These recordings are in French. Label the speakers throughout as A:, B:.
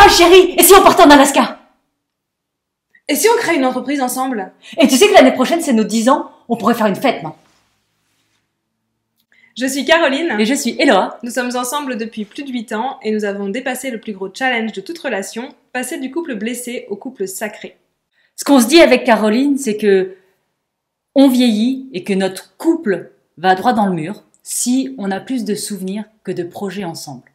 A: chérie, et si on partait en Alaska?
B: Et si on crée une entreprise ensemble?
A: Et tu sais que l'année prochaine, c'est nos 10 ans, on pourrait faire une fête, non?
B: Je suis Caroline.
A: Et je suis Eloa.
B: Nous sommes ensemble depuis plus de 8 ans et nous avons dépassé le plus gros challenge de toute relation, passer du couple blessé au couple sacré.
A: Ce qu'on se dit avec Caroline, c'est que on vieillit et que notre couple va droit dans le mur si on a plus de souvenirs que de projets ensemble.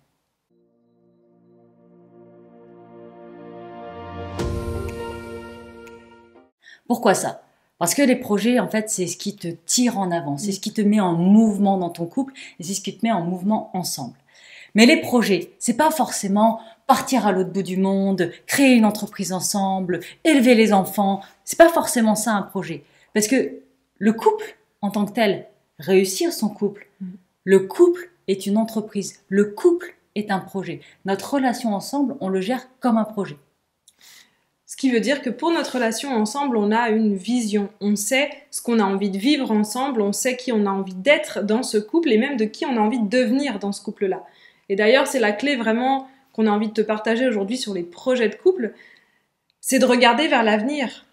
A: Pourquoi ça? Parce que les projets, en fait, c'est ce qui te tire en avant, c'est ce qui te met en mouvement dans ton couple et c'est ce qui te met en mouvement ensemble. Mais les projets, c'est pas forcément partir à l'autre bout du monde, créer une entreprise ensemble, élever les enfants. C'est pas forcément ça un projet. Parce que le couple, en tant que tel, réussir son couple, le couple est une entreprise, le couple est un projet. Notre relation ensemble, on le gère comme un projet.
B: Ce qui veut dire que pour notre relation ensemble, on a une vision. On sait ce qu'on a envie de vivre ensemble, on sait qui on a envie d'être dans ce couple et même de qui on a envie de devenir dans ce couple-là. Et d'ailleurs, c'est la clé vraiment qu'on a envie de te partager aujourd'hui sur les projets de couple, c'est de regarder vers l'avenir.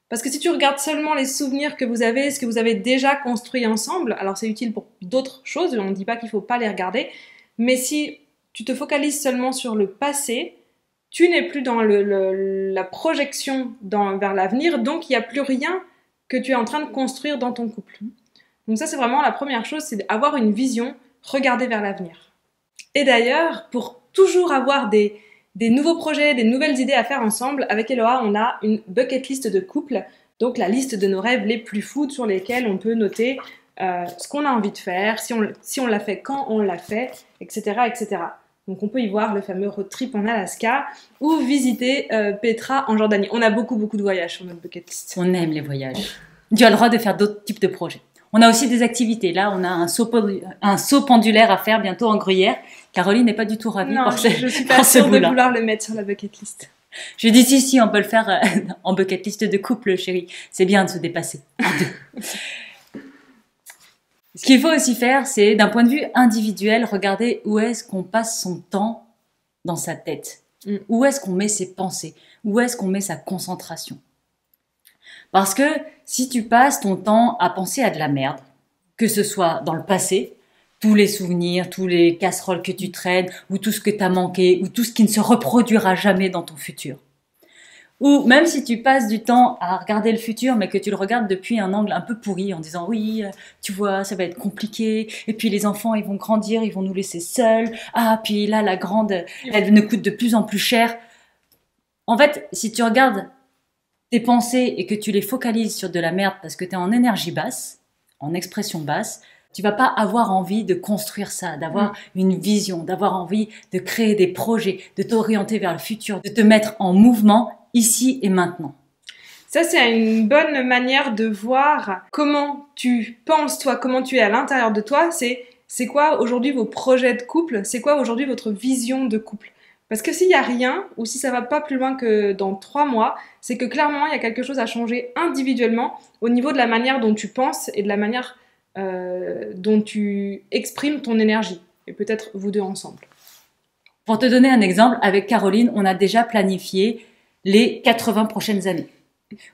B: Parce que si tu regardes seulement les souvenirs que vous avez, ce que vous avez déjà construit ensemble, alors c'est utile pour d'autres choses, on ne dit pas qu'il ne faut pas les regarder, mais si tu te focalises seulement sur le passé, tu n'es plus dans la projection vers l'avenir, donc il n'y a plus rien que tu es en train de construire dans ton couple. Donc ça, c'est vraiment la première chose, c'est d'avoir une vision, regarder vers l'avenir. Et d'ailleurs, pour toujours avoir des nouveaux projets, des nouvelles idées à faire ensemble, avec Eloa, on a une bucket list de couple, donc la liste de nos rêves les plus fous sur lesquels on peut noter ce qu'on a envie de faire, si on l'a fait, quand on l'a fait, etc., etc. Donc on peut y voir le fameux road trip en Alaska ou visiter Petra en Jordanie. On a beaucoup de voyages sur notre bucket list.
A: On aime les voyages. Tu as le droit de faire d'autres types de projets. On a aussi des activités. Là, on a un saut pendulaire à faire bientôt en Gruyère. Caroline n'est pas du tout ravie par ce bout-là.
B: Je suis pas sûre de vouloir le mettre sur la bucket list.
A: Je dis si, on peut le faire en bucket list de couple, chérie. C'est bien de se dépasser. Ce qu'il faut aussi faire, c'est, d'un point de vue individuel, regarder où est-ce qu'on passe son temps dans sa tête. Où est-ce qu'on met ses pensées? Où est-ce qu'on met sa concentration? Parce que si tu passes ton temps à penser à de la merde, que ce soit dans le passé, tous les souvenirs, tous les casseroles que tu traînes, ou tout ce que tu as manqué, ou tout ce qui ne se reproduira jamais dans ton futur. Ou même si tu passes du temps à regarder le futur, mais que tu le regardes depuis un angle un peu pourri, en disant oui, tu vois, ça va être compliqué, et puis les enfants, ils vont grandir, ils vont nous laisser seuls, ah, puis là, la grande, elle nous coûte de plus en plus cher. En fait, si tu regardes tes pensées et que tu les focalises sur de la merde parce que tu es en énergie basse, en expression basse, tu vas pas avoir envie de construire ça, d'avoir une vision, d'avoir envie de créer des projets, de t'orienter vers le futur, de te mettre en mouvement ici et maintenant.
B: Ça, c'est une bonne manière de voir comment tu penses, toi, comment tu es à l'intérieur de toi. C'est quoi aujourd'hui vos projets de couple? C'est quoi aujourd'hui votre vision de couple? Parce que s'il n'y a rien, ou si ça va pas plus loin que dans 3 mois, c'est que clairement, il y a quelque chose à changer individuellement au niveau de la manière dont tu penses et de la manière dont tu exprimes ton énergie. Et peut-être vous deux ensemble.
A: Pour te donner un exemple, avec Caroline, on a déjà planifié les 80 prochaines années.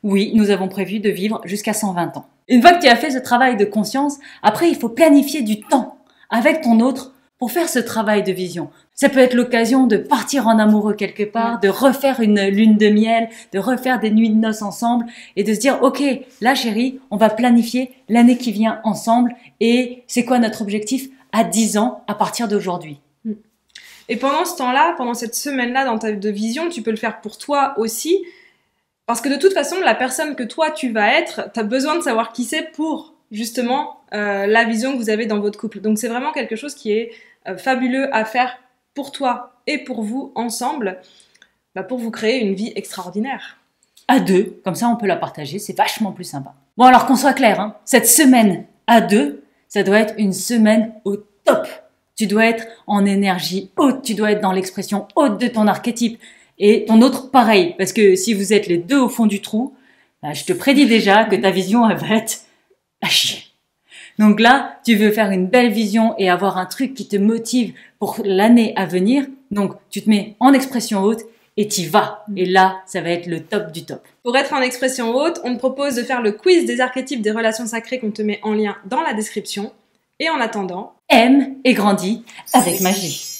A: Oui, nous avons prévu de vivre jusqu'à 120 ans. Une fois que tu as fait ce travail de conscience, après, il faut planifier du temps avec ton autre pour faire ce travail de vision. Ça peut être l'occasion de partir en amoureux quelque part, de refaire une lune de miel, de refaire des nuits de noces ensemble et de se dire, ok, là chérie, on va planifier l'année qui vient ensemble et c'est quoi notre objectif à 10 ans à partir d'aujourd'hui.
B: Et pendant ce temps-là, pendant cette semaine-là dans ta de vision, tu peux le faire pour toi aussi. Parce que de toute façon, la personne que toi tu vas être, tu as besoin de savoir qui c'est pour justement la vision que vous avez dans votre couple. Donc c'est vraiment quelque chose qui est fabuleux à faire pour toi et pour vous ensemble, pour vous créer une vie extraordinaire.
A: À deux, comme ça on peut la partager, c'est vachement plus sympa. Bon alors qu'on soit clair, hein, cette semaine à deux, ça doit être une semaine au top. Tu dois être en énergie haute, tu dois être dans l'expression haute de ton archétype. Et ton autre, pareil, parce que si vous êtes les deux au fond du trou, je te prédis déjà que ta vision, elle va être à chier. Donc là, tu veux faire une belle vision et avoir un truc qui te motive pour l'année à venir. Donc, tu te mets en expression haute et t'y vas. Et là, ça va être le top du top.
B: Pour être en expression haute, on te propose de faire le quiz des archétypes des relations sacrées qu'on te met en lien dans la description. Et en attendant,
A: aime et grandis avec magie.